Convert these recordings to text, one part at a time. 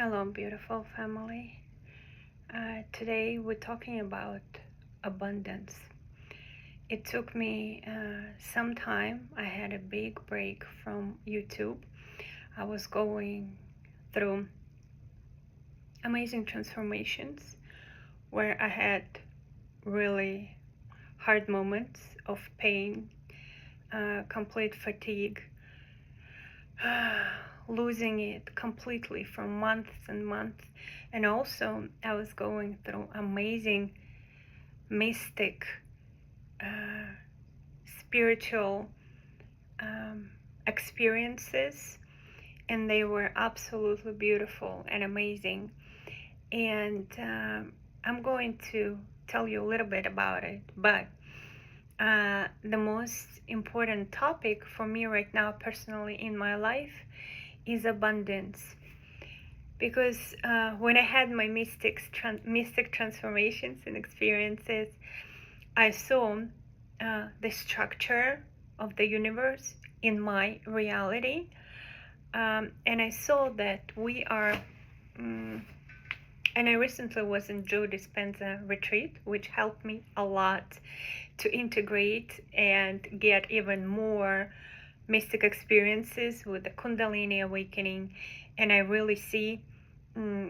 Hello, beautiful family. Today we're talking about abundance. It took me some time. I had a big break from YouTube. I was going through amazing transformations where I had really hard moments of pain, complete fatigue, losing it completely for months and months. And also, I was going through amazing mystic, uh, spiritual experiences, and they were absolutely beautiful and amazing. And I'm going to tell you a little bit about it, but the most important topic for me right now, personally in my life, is abundance. Because when I had my mystic transformations and experiences, I saw the structure of the universe in my reality, and I saw that we are. And I recently was in Joe Dispenza retreat, which helped me a lot to integrate and get even more mystic experiences with the Kundalini awakening. And I really see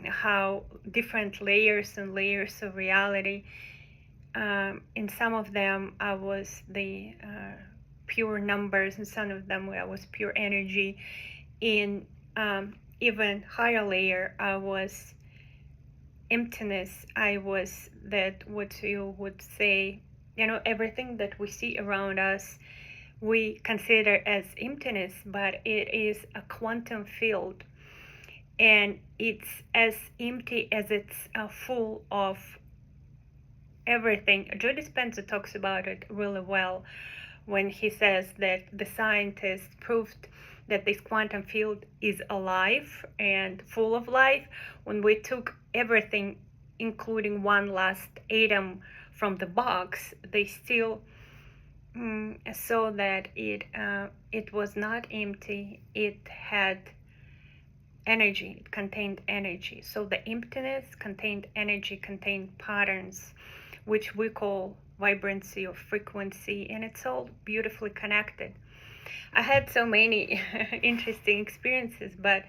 how different layers and layers of reality. In some of them, I was the pure numbers, and some of them I was pure energy. In even higher layer, I was emptiness. I was that what you would say, everything that we see around us, we consider as emptiness, but it is a quantum field, and it's as empty as it's full of everything. Joe Dispenza talks about it really well when he says that the scientists proved that this quantum field is alive and full of life. When we took everything, including one last atom from the box, they still saw that it was not empty. It had energy. It contained energy. So the emptiness contained energy, contained patterns, which we call vibrancy or frequency, and it's all beautifully connected. I had so many interesting experiences, but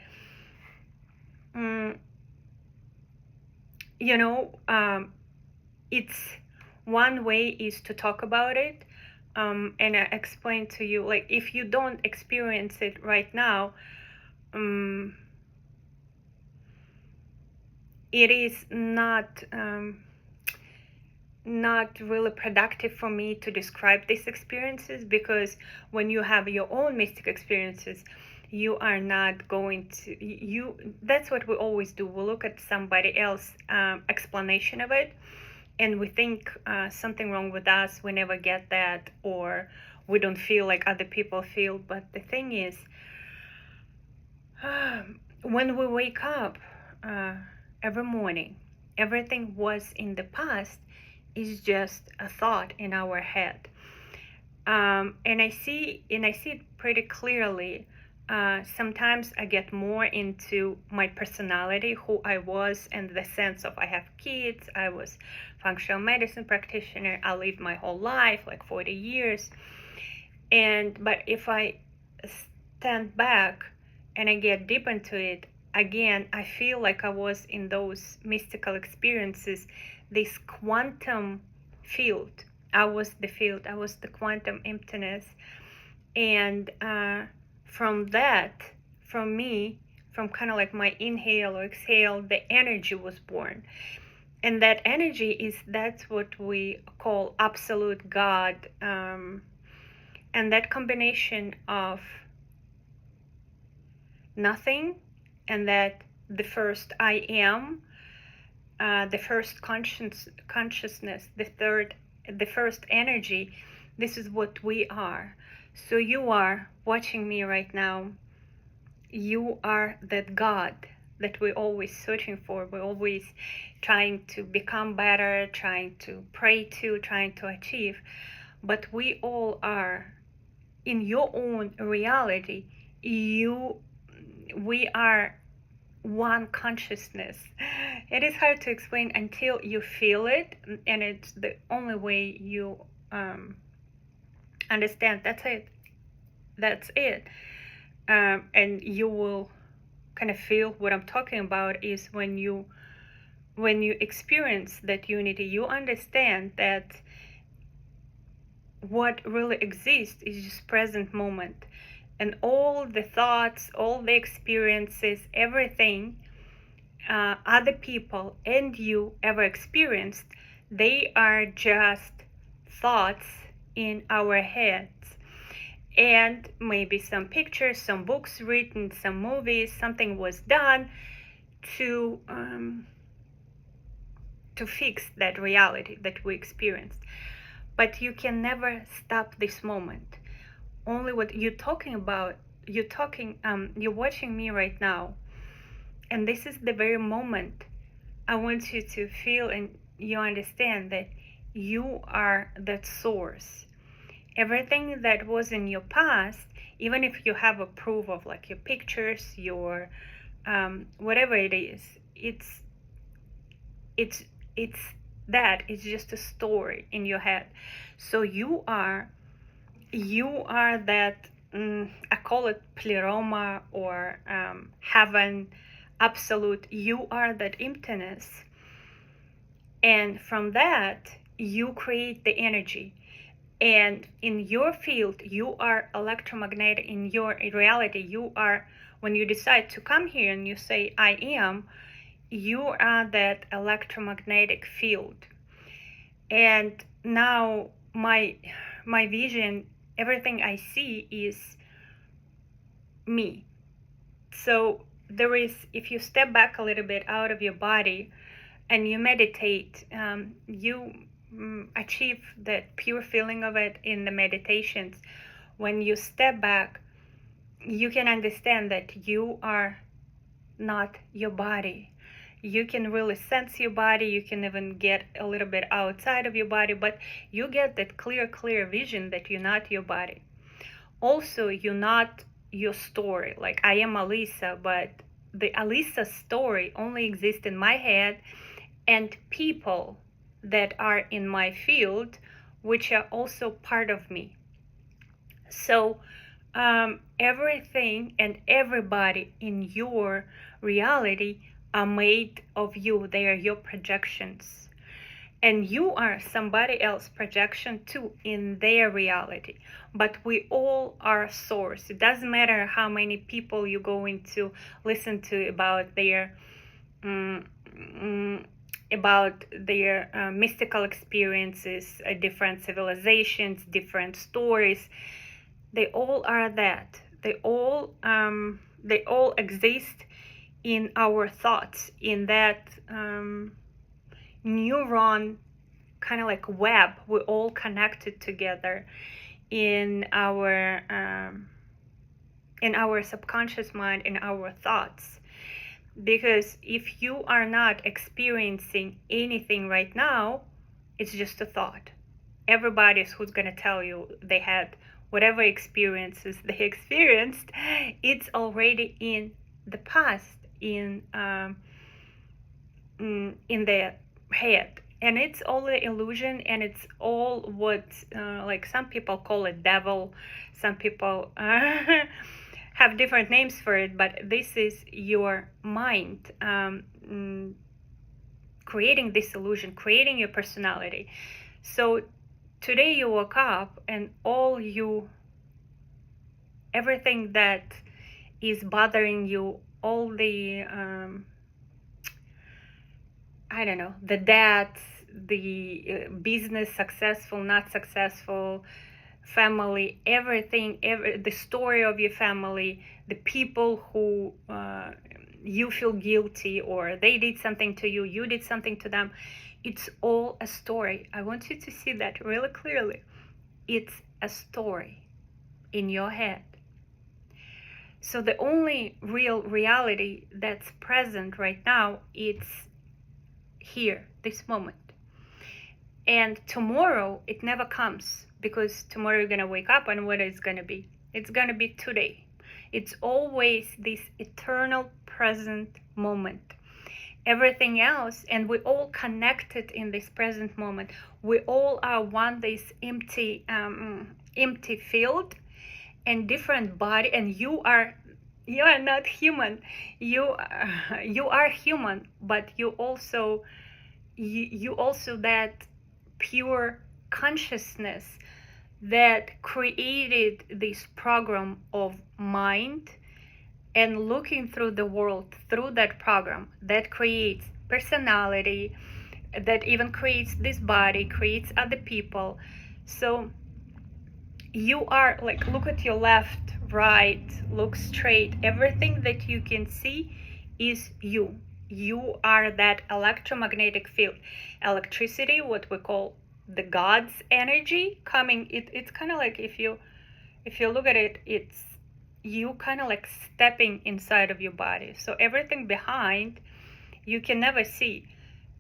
it's one way is to talk about it, and I explain to you, like, if you don't experience it right now, it is not really productive for me to describe these experiences, because when you have your own mystic experiences, you are not going to that's what we always do. We look at somebody else explanation of it, and we think something wrong with us. We never get that, or we don't feel like other people feel. But the thing is, when we wake up every morning, everything was in the past is just a thought in our head. And I see it pretty clearly. Sometimes I get more into my personality, who I was, and the sense of I have kids, I was functional medicine practitioner, I lived my whole life, like 40 years. But if I stand back and I get deep into it, again, I feel like I was in those mystical experiences, this quantum field. I was the field, I was the quantum emptiness. And from that, from me, from kind of like my inhale or exhale, the energy was born. And that energy that's what we call absolute God. And that combination of nothing, and that the first I am, the first consciousness, the first energy, this is what we are. So you are watching me right now. You are that God that we're always searching for. We're always trying to become better, trying to pray to, trying to achieve. But we all are in your own reality. We are one consciousness. It is hard to explain until you feel it, and it's the only way you understand. That's it. And you will kind of feel what I'm talking about is when you experience that unity, you understand that what really exists is just present moment, and all the thoughts, all the experiences, everything other people and you ever experienced, they are just thoughts in our heads. And maybe some pictures, some books written, some movies, something was done to fix that reality that we experienced. But you can never stop this moment. Only what you're talking about, you're watching me right now, and this is the very moment I want you to feel and you understand that you are that source. Everything that was in your past, even if you have a proof of like your pictures, your whatever it is, it's that it's just a story in your head. So you are that I call it pleroma or heaven, absolute. You are that emptiness, and from that you create the energy. And in your field, you are electromagnetic. In your reality, you are, when you decide to come here and you say I am, you are that electromagnetic field. And now my vision, everything I see is me. So there is, if you step back a little bit out of your body and you meditate, you achieve that pure feeling of it in the meditations. When you step back, you can understand that you are not your body. You can really sense your body. You can even get a little bit outside of your body, but you get that clear vision that you're not your body. Also, you're not your story. Like I am Alisa, but the Alisa story only exists in my head and people that are in my field, which are also part of me. So everything and everybody in your reality are made of you. They are your projections. And you are somebody else's projection too in their reality. But we all are source. It doesn't matter how many people you're going to listen to about their mystical experiences, different civilizations, different stories. They all are that. They all exist in our thoughts, in that neuron kind of like web. We're all connected together in our subconscious mind, in our thoughts. Because if you are not experiencing anything right now, it's just a thought. Everybody's who's going to tell you they had whatever experiences they experienced, it's already in the past, in their head. And it's all an illusion, and it's all what like some people call it devil, some people have different names for it, but this is your mind creating this illusion, creating your personality. So today you woke up and everything that is bothering you, all the I don't know, the debts, the business, successful, not successful, family, everything, the story of your family, the people who you feel guilty, or they did something to you, you did something to them. It's all a story. I want you to see that really clearly. It's a story in your head. So the only real reality that's present right now, it's here, this moment. And tomorrow, it never comes, because tomorrow you're going to wake up and what is going to be? It's going to be today. It's always this eternal present moment. Everything else, and we all connected in this present moment. We all are one, this empty field and different body, and you are not human. You are human, but you also that pure consciousness that created this program of mind, and looking through the world through that program that creates personality, that even creates this body, creates other people. So you are like, look at your left, right, look straight. Everything that you can see is you. You are that electromagnetic field, electricity, what we call the God's energy coming. It's kind of like, if you look at it, it's you kind of like stepping inside of your body. So everything behind you can never see.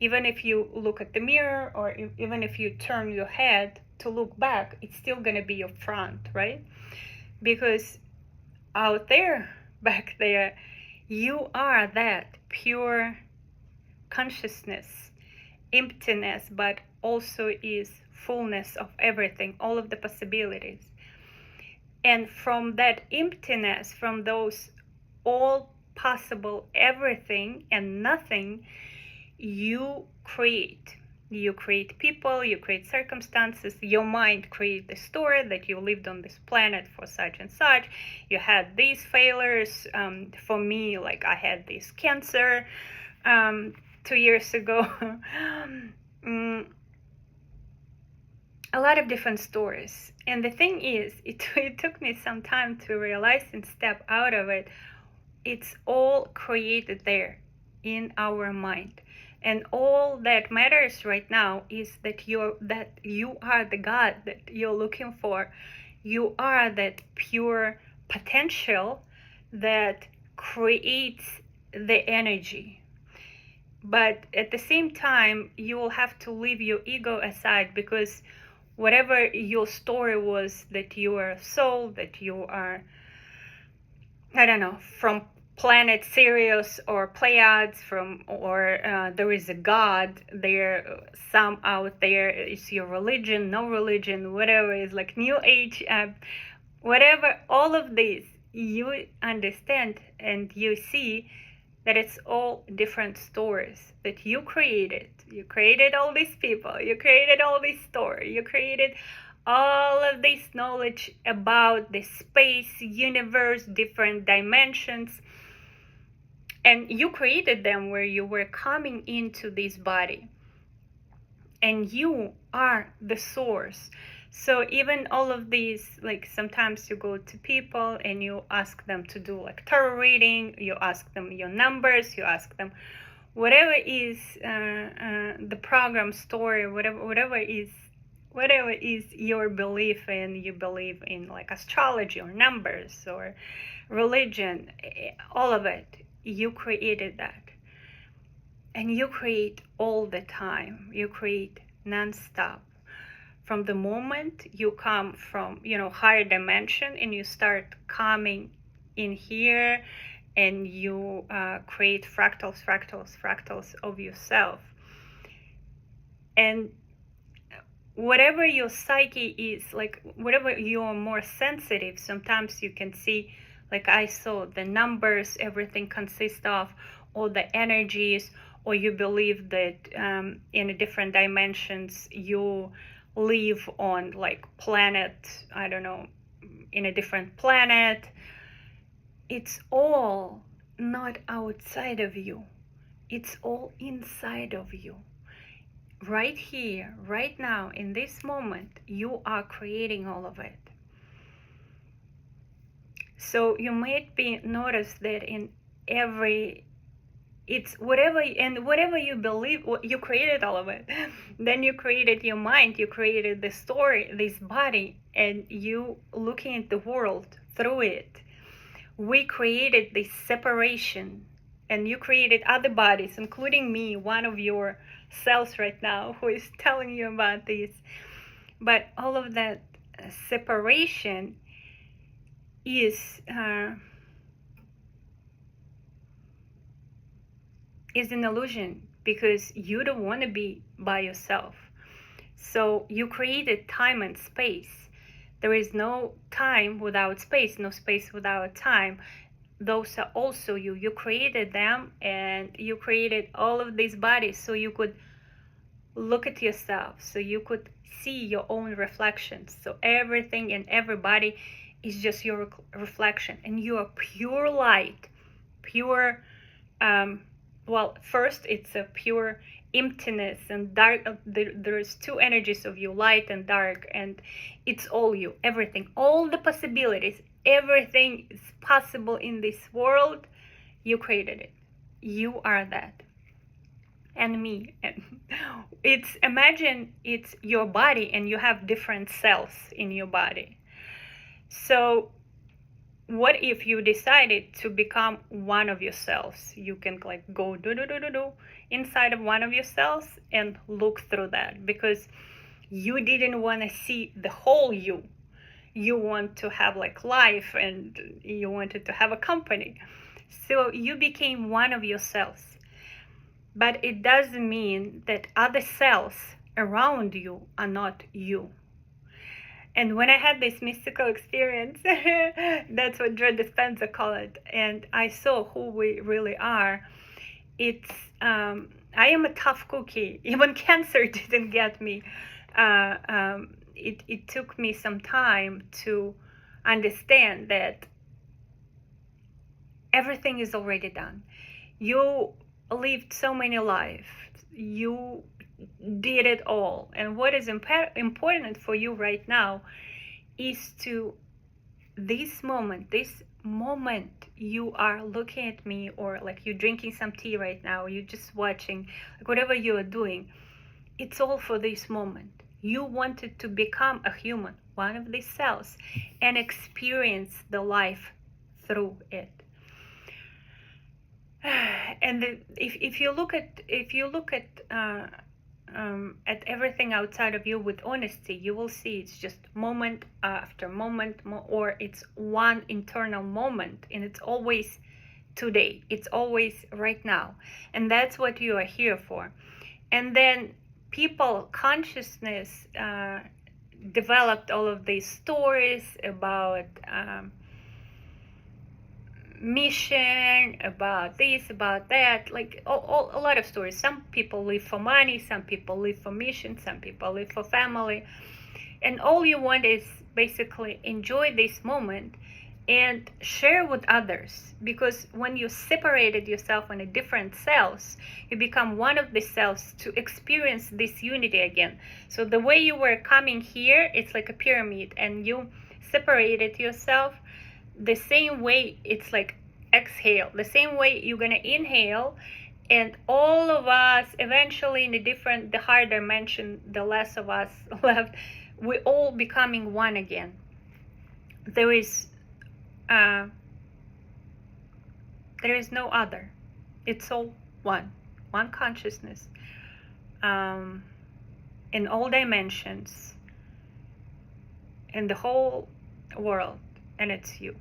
Even if you look at the mirror, or even if you turn your head to look back, it's still going to be your front, right? Because out there, back there, you are that pure consciousness, emptiness, but also is fullness of everything, all of the possibilities. And from that emptiness, from those all possible everything and nothing, you create. You create people, you create circumstances. Your mind creates the story that you lived on this planet for such and such. You had these failures. For me, like, I had this cancer 2 years ago. A lot of different stories. And the thing is, it took me some time to realize and step out of it. It's all created there in our mind. And all that matters right now is that you are the God that you're looking for. You are that pure potential that creates the energy. But at the same time, you will have to leave your ego aside, because whatever your story was, that you are a soul, that you are, I don't know, from planet Sirius or Pleiades, or there is a God there, some out there. Is your religion, no religion, whatever is like New Age, whatever, all of these, you understand and you see that it's all different stories that you created. You created all these people, you created all this story, you created all of this knowledge about the space, universe, different dimensions. And you created them where you were coming into this body. And you are the source. So even all of these, like, sometimes you go to people and you ask them to do like tarot reading, you ask them your numbers, you ask them whatever is the program story, whatever is your belief in. You believe in like astrology or numbers or religion, all of it. You created that, and you create all the time. You create non-stop. From the moment you come from, higher dimension, and you start coming in here, and you create fractals of yourself. And whatever your psyche is, like, whatever you're more sensitive, sometimes you can see, like I saw, the numbers, everything consists of, or the energies, or you believe that in different dimensions you live on like planet, I don't know, in a different planet. It's all not outside of you. It's all inside of you. Right here, right now, in this moment, you are creating all of it. So you might be noticed that in every, it's whatever you believe, you created all of it. Then you created your mind, you created the story, this body, and you looking at the world through it. We created this separation, and you created other bodies, including me, one of your cells right now, who is telling you about this. But all of that separation is is an illusion because you don't want to be by yourself. So you created time and space. There is no time without space, no space without time. Those are also you. You created them, and you created all of these bodies so you could look at yourself, so you could see your own reflections. So everything and everybody is just your reflection, and you are pure light, pure well, first it's a pure emptiness and dark. There's two energies of you, light and dark, and it's all you, everything, all the possibilities, everything is possible in this world. You created it. You are that. And me. And it's, imagine it's your body and you have different cells in your body. So what if you decided to become one of your cells? You can like go do inside of one of your cells and look through that, because you didn't want to see the whole you. You want to have like life, and you wanted to have a company. So you became one of your cells. But it doesn't mean that other cells around you are not you. And when I had this mystical experience, that's what Joe Dispenza called it, and I saw who we really are. It's I am a tough cookie. Even cancer didn't get me. It took me some time to understand that everything is already done. You lived so many lives. You did it all, and what is important for you right now is to this moment you are looking at me, or like you're drinking some tea right now, you're just watching, like whatever you are doing, it's all for this moment. You wanted to become a human, one of these cells, and experience the life through it. And if you look at everything outside of you with honesty, you will see it's just moment after moment, or it's one internal moment, and it's always today, it's always right now, and that's what you are here for. And then people consciousness developed all of these stories about mission, about this, about that, like a lot of stories. Some people live for money, some people live for mission, some people live for family, and all you want is basically enjoy this moment and share with others, because when you separated yourself into different cells, you become one of the cells to experience this unity again. So the way you were coming here, it's like a pyramid, and you separated yourself. The same way, it's like exhale, the same way you're gonna inhale, and all of us eventually in the higher dimension, the less of us left, we're all becoming one again. There is no other. It's all one consciousness, in all dimensions, in the whole world, and it's you.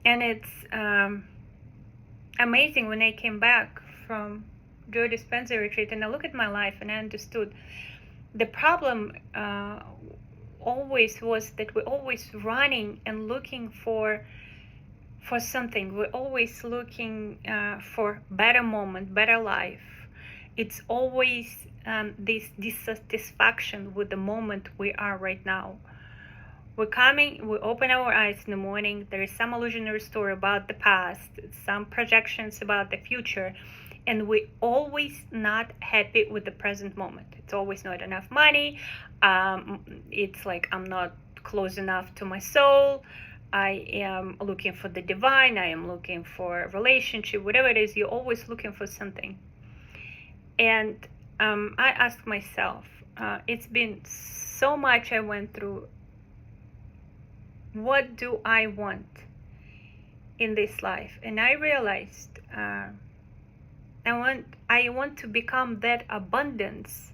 And it's amazing when I came back from Joe Dispenza retreat and I look at my life and I understood the problem always was that we're always running and looking for something. We're always looking for better moment, better life. It's always this dissatisfaction with the moment we are right now. We open our eyes in the morning, there is some illusionary story about the past, some projections about the future, and we're always not happy with the present moment. It's always not enough money. It's like I'm not close enough to my soul. I am looking for the divine. I am looking for a relationship, whatever it is, you're always looking for something. And I ask myself, it's been so much I went through. What do I want in this life? And I realized I want to become that abundance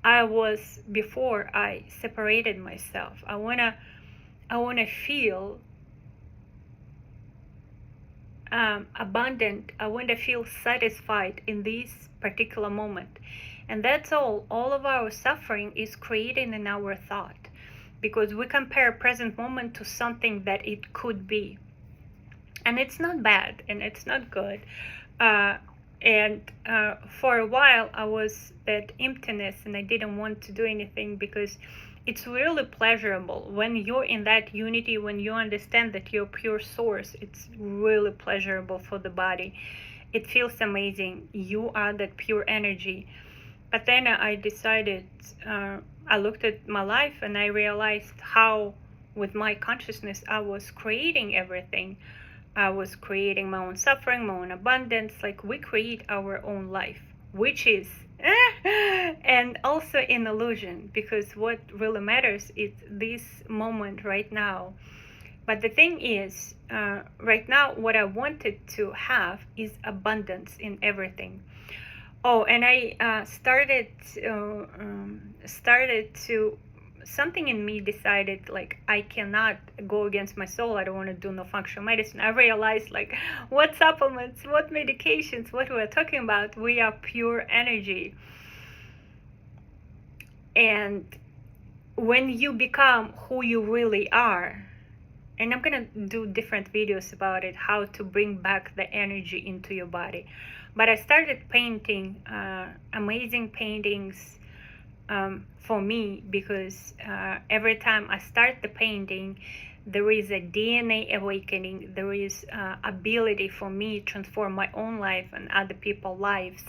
I was before I separated myself. I want to I want to feel abundant. I want to feel satisfied in this particular moment. And that's all of our suffering is created in our thought, because we compare present moment to something that it could be, and it's not bad and it's not good. And for a while I was that emptiness and I didn't want to do anything, because it's really pleasurable when you're in that unity, when you understand that you're pure source. It's really pleasurable for the body. It feels amazing. You are that pure energy. But then I decided, I looked at my life and I realized how with my consciousness I was creating everything. I was creating my own suffering, my own abundance. Like, we create our own life, which is and also an illusion, because what really matters is this moment right now. But the thing is, right now what I wanted to have is abundance in everything. Oh, and I started to, something in me decided, like, I cannot go against my soul. I don't want to do no functional medicine. I realized, like, what supplements, what medications, what we're talking about, we are pure energy. And when you become who you really are, and I'm gonna do different videos about it, how to bring back the energy into your body. But I started painting amazing paintings for me, because every time I start the painting, there is a DNA awakening. There is ability for me to transform my own life and other people's lives.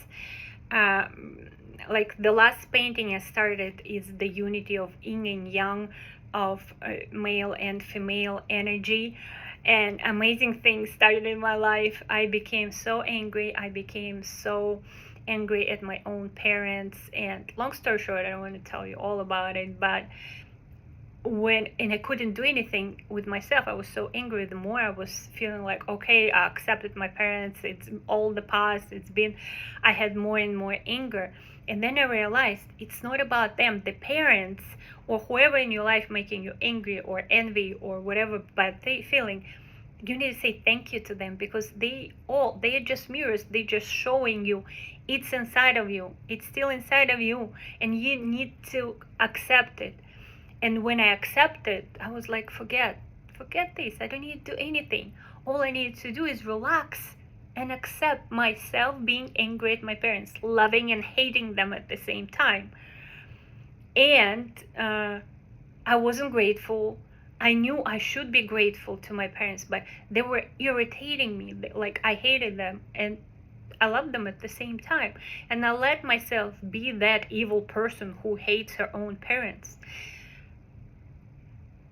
Like, the last painting I started is the unity of yin and yang, of male and female energy, and amazing things started in my life. I became so angry. I became so angry at my own parents, and long story short, I don't want to tell you all about it, but and I couldn't do anything with myself. I was so angry. The more I was feeling like, okay, I accepted my parents, it's all the past, I had more and more anger. And then I realized it's not about them, the parents or whoever in your life making you angry or envy or whatever bad feeling. You need to say thank you to them, because they are just mirrors. They're just showing you it's inside of you. It's still inside of you, and you need to accept it. And when I accepted, I was like, forget this. I don't need to do anything. All I need to do is relax and accept myself being angry at my parents, loving and hating them at the same time. And I wasn't grateful. I knew I should be grateful to my parents, but they were irritating me. Like, I hated them and I loved them at the same time. And I let myself be that evil person who hates her own parents.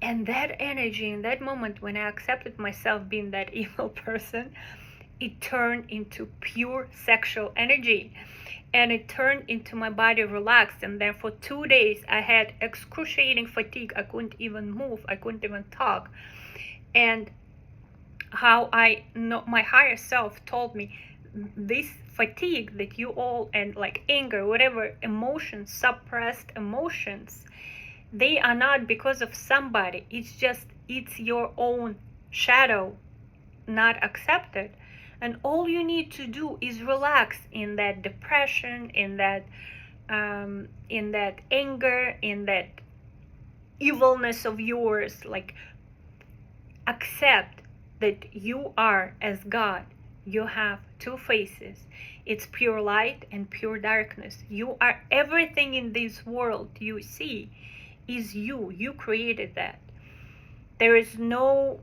And that energy, in that moment when I accepted myself being that evil person, it turned into pure sexual energy. And it turned into my body relaxed. And then for 2 days, I had excruciating fatigue. I couldn't even move. I couldn't even talk. And how I know, my higher self told me, this fatigue that you all, and like anger, whatever emotions, suppressed emotions, they are not because of somebody. It's your own shadow not accepted. And all you need to do is relax in that depression, in that anger, in that evilness of yours. Like, accept that you are as God. You have two faces. It's pure light and pure darkness. You are everything in this world you see is you. You created that. There is no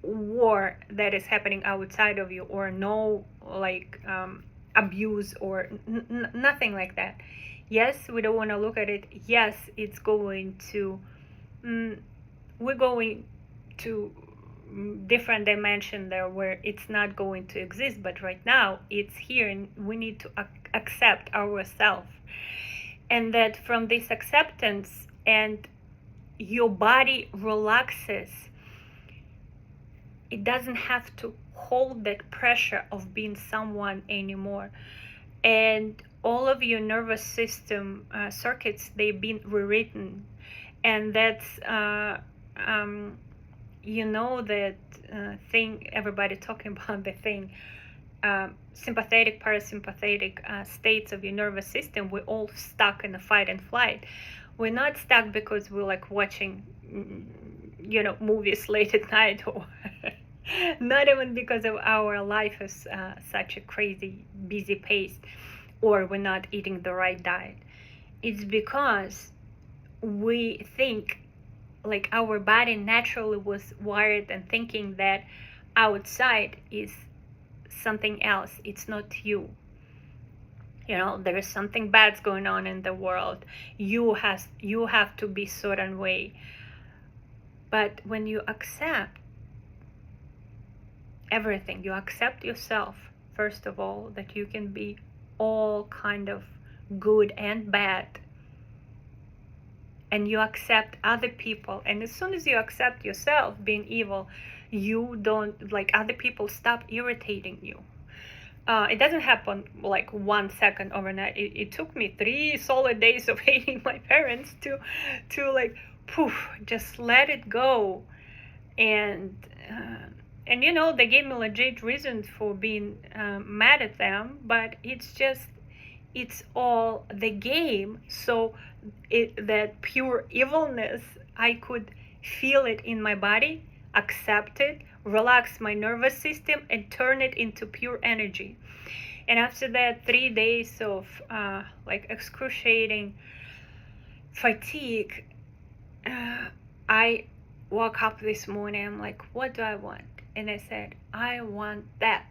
war that is happening outside of you, or no like abuse or nothing like that. Yes, we don't want to look at it. Yes, it's going to we're going to different dimension there where it's not going to exist, but right now it's here, and we need to accept ourselves. And that from this acceptance, and your body relaxes. It doesn't have to hold that pressure of being someone anymore. And all of your nervous system circuits, they've been rewritten. And that's you know that thing everybody talking about, the thing, sympathetic, parasympathetic states of your nervous system. We're all stuck in a fight and flight. We're not stuck because we're like watching, movies late at night, or not even because of our life is such a crazy, busy pace, or we're not eating the right diet. It's because we think, like, our body naturally was wired and thinking that outside is something else, it's not you. There is something bad's going on in the world. You have to be certain way. But when you accept everything, you accept yourself, first of all, that you can be all kind of good and bad, and you accept other people, and as soon as you accept yourself being evil, you don't, like, other people stop irritating you. It doesn't happen like 1 second overnight. It took me 3 solid days of hating my parents to like, poof, just let it go. And they gave me legit reasons for being mad at them, but it's all the game. So that pure evilness, I could feel it in my body, accept it, relax my nervous system, and turn it into pure energy. And after that 3 days of like excruciating fatigue, I woke up this morning. I'm like, what do I want? And I said, I want that.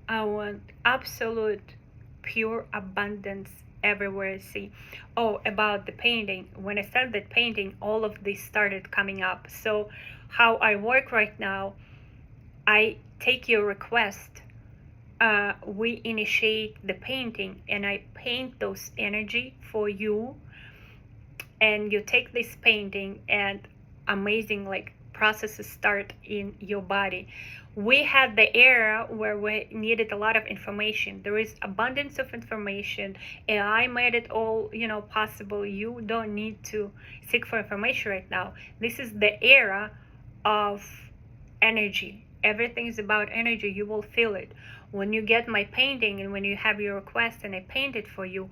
I want absolute pure abundance everywhere I see. Oh, about the painting. When I started painting, all of this started coming up. So how I work right now, I take your request, we initiate the painting, and I paint those energy for you, and you take this painting, and amazing like processes start in your body. We had the era where we needed a lot of information. There is abundance of information. AI made it all possible. You don't need to seek for information right now. This is the era of energy. Everything is about energy. You will feel it when you get my painting, and when you have your request and I paint it for you.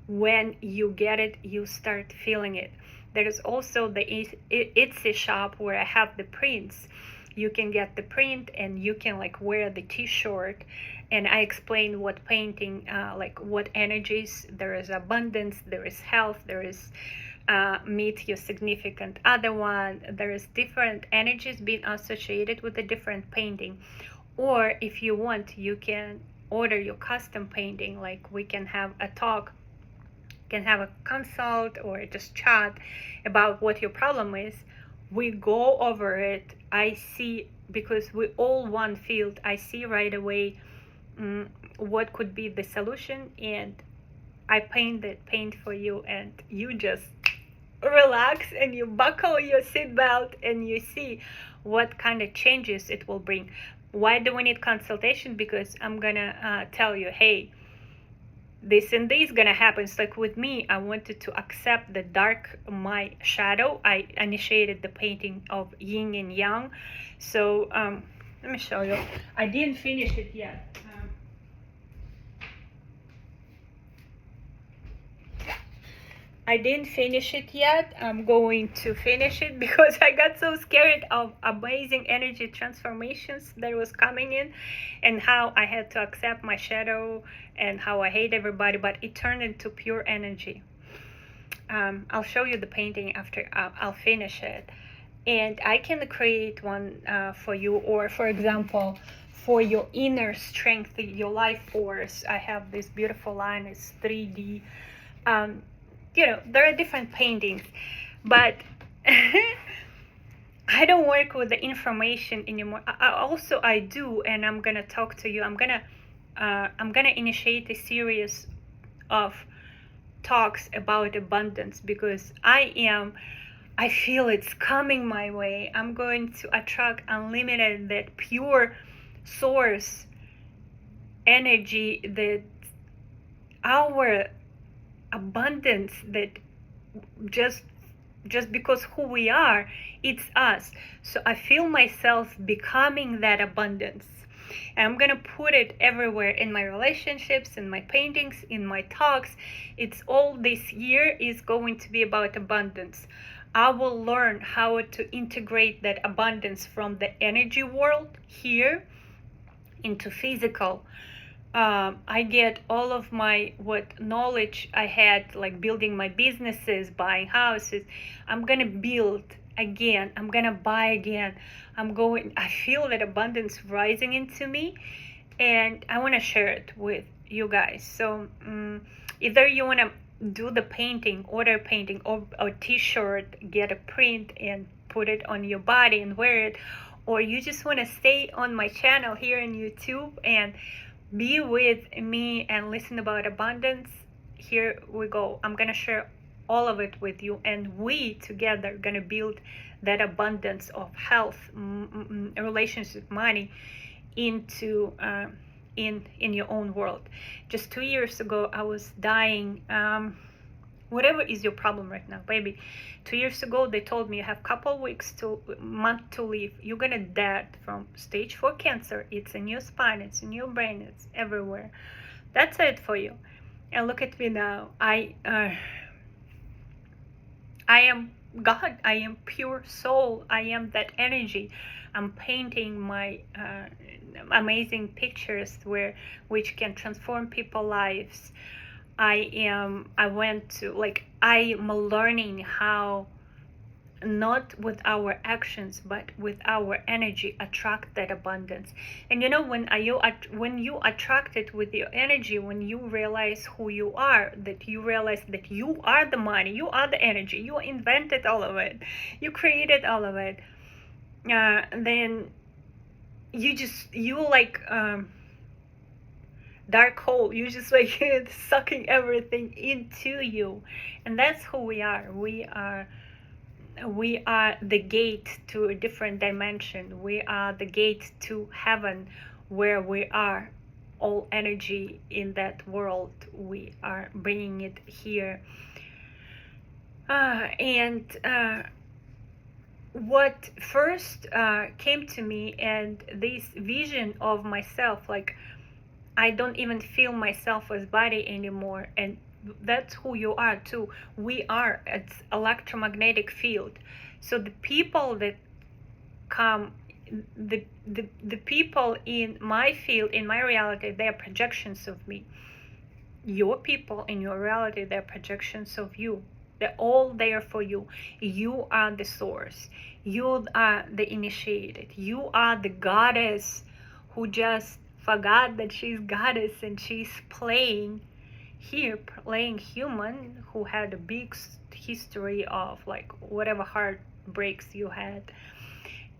When you get it, you start feeling it. There is also the Etsy shop where I have the prints. You can get the print, and you can like wear the t-shirt, and I explain what painting, like what energies. There is abundance, there is health, there is meet your significant other one. There is different energies being associated with a different painting. Or if you want, you can order your custom painting. Like, we can have a talk, can have a consult, or just chat about what your problem is. We go over it. I see, because we all one field, I see right away what could be the solution, and I paint for you, and you just relax, and you buckle your seatbelt, and you see what kind of changes it will bring. Why do we need consultation? Because I'm gonna tell you, hey, this and this gonna happen. It's like with me, I wanted to accept the dark, my shadow. I initiated the painting of yin and yang. So let me show you. I didn't finish it yet. I didn't finish it yet. I'm going to finish it because I got so scared of amazing energy transformations that was coming in, and how I had to accept my shadow, and how I hate everybody, but it turned into pure energy. I'll show you the painting after I'll finish it. And I can create one for you, or for example, for your inner strength, your life force. I have this beautiful line. It's 3D. There are different paintings, but I don't work with the information anymore. I do, and I'm gonna talk to you. I'm gonna initiate a series of talks about abundance, because I feel it's coming my way. I'm going to attract unlimited, that pure source energy, that our abundance that just just because who we are, it's us. So I feel myself becoming that abundance. And I'm gonna put it everywhere, in my relationships, in my paintings, in my talks. It's all this year is going to be about abundance. I will learn how to integrate that abundance from the energy world here into physical. I get all of my what knowledge I had, like building my businesses, buying houses. I'm gonna build again. I'm gonna buy again. I feel that abundance rising into me, and I want to share it with you guys. So either you want to do the painting, order painting, or a t-shirt, get a print and put it on your body and wear it, or you just want to stay on my channel here in YouTube and be with me and listen about abundance. Here we go. I'm gonna share all of it with you, and we together gonna build that abundance of health, relationship, money into in your own world. Just 2 years ago I was dying. Whatever is your problem right now, baby. 2 years ago they told me you have couple weeks to month to live. You're gonna die from stage 4 cancer. It's in your spine, it's in your brain, it's everywhere. That's it for you. And look at me now. I am God. I am pure soul. I am that energy. I'm painting my amazing pictures which can transform people's lives. I went to, like, I am learning how, not with our actions but with our energy, attract that abundance. And you know, when you attract it with your energy, when you realize who you are, that you realize that you are the money, you are the energy, you invented all of it, you created all of it, then you like dark hole. You just like sucking everything into you. And that's who we are. We are the gate to a different dimension. We are the gate to heaven, where we are all energy in that world. We are bringing it here. And what first came to me, and this vision of myself, like, I don't even feel myself as body anymore, and that's who you are too. We are, it's electromagnetic field. So the people that come, the people in my field, in my reality, they are projections of me. Your people in your reality, they're projections of you. They're all there for you. You are the source. You are the initiated. You are the goddess who just forgot that she's goddess, and she's playing here, playing human, who had a big history of like whatever heartbreaks you had,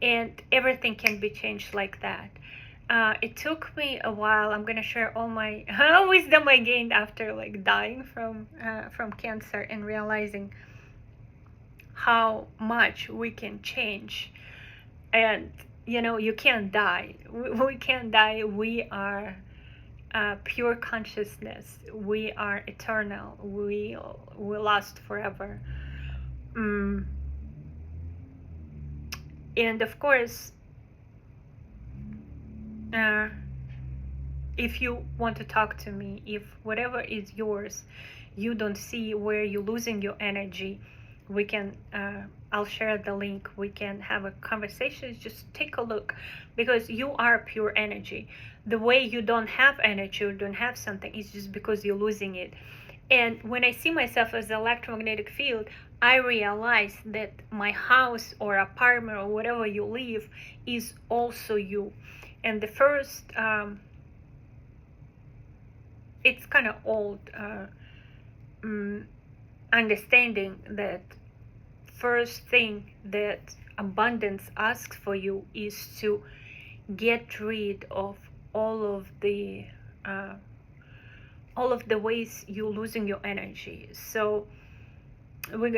and everything can be changed like that. It took me a while. I'm gonna share all my wisdom I gained after like dying from cancer, and realizing how much we can change. And you know, you can't die. We can't die. We are pure consciousness. We are eternal. We last forever. And of course, if you want to talk to me, if whatever is yours, you don't see where you're losing your energy, we can I'll share the link. We can have a conversation. Just take a look, because you are pure energy. The way you don't have energy or don't have something is just because you're losing it. And when I see myself as an electromagnetic field, I realize that my house or apartment or whatever you live is also you. And the first it's kind of old understanding that first thing that abundance asks for you is to get rid of all of the ways you're losing your energy. So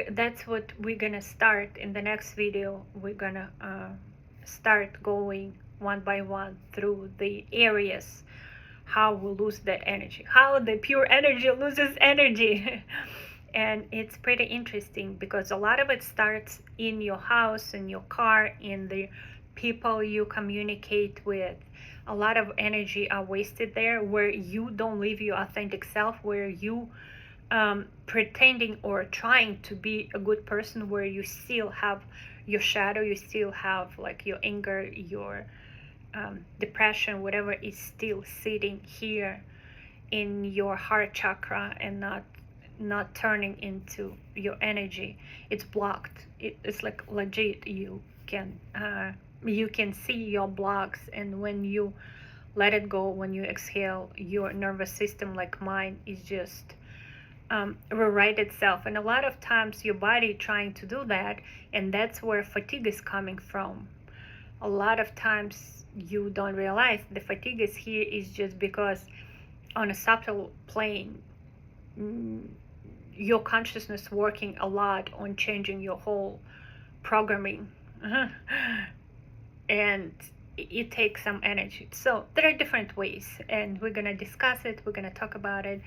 that's what we're gonna start in the next video. We're gonna start going one by one through the areas how we lose that energy, how the pure energy loses energy. And it's pretty interesting because a lot of it starts in your house, in your car, in the people you communicate with. A lot of energy are wasted there where you don't live your authentic self, where you pretending or trying to be a good person, where you still have your shadow, you still have like your anger, your depression, whatever is still sitting here in your heart chakra and not turning into your energy. It's blocked. It's like legit. You can see your blocks, and when you let it go, when you exhale, your nervous system, like mine, is just rewrite itself. And a lot of times your body trying to do that, and that's where fatigue is coming from. A lot of times you don't realize the fatigue is here is just because on a subtle plane, your consciousness working a lot on changing your whole programming. And it takes some energy. So there are different ways, and we're gonna discuss it, we're gonna talk about it.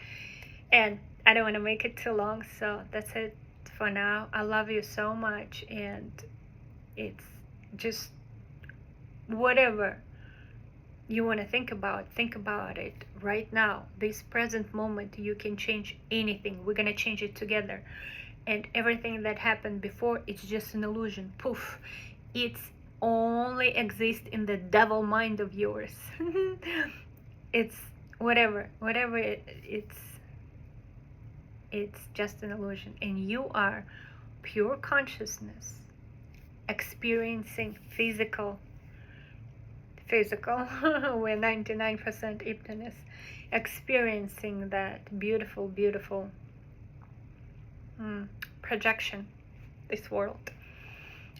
And I don't want to make it too long, so that's it for now. I love you so much, and it's just whatever you want to think about it right now. This present moment, you can change anything. We're gonna change it together. And everything that happened before, it's just an illusion. Poof. It's only exists in the devil mind of yours. It's whatever it's just an illusion, and you are pure consciousness experiencing physical we're 99% emptiness, experiencing that beautiful projection, this world.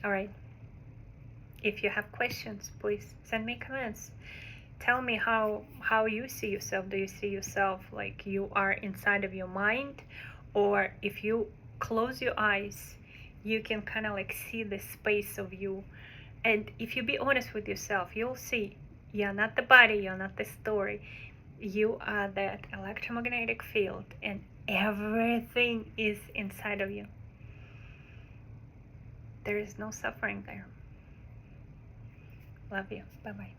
All right, if you have questions, please send me comments. Tell me how you see yourself. Do you see yourself like you are inside of your mind, or if you close your eyes, you can kind of like see the space of you? And if you be honest with yourself, you'll see you're not the body, you're not the story. You are that electromagnetic field, and everything is inside of you. There is no suffering there. Love you. Bye-bye.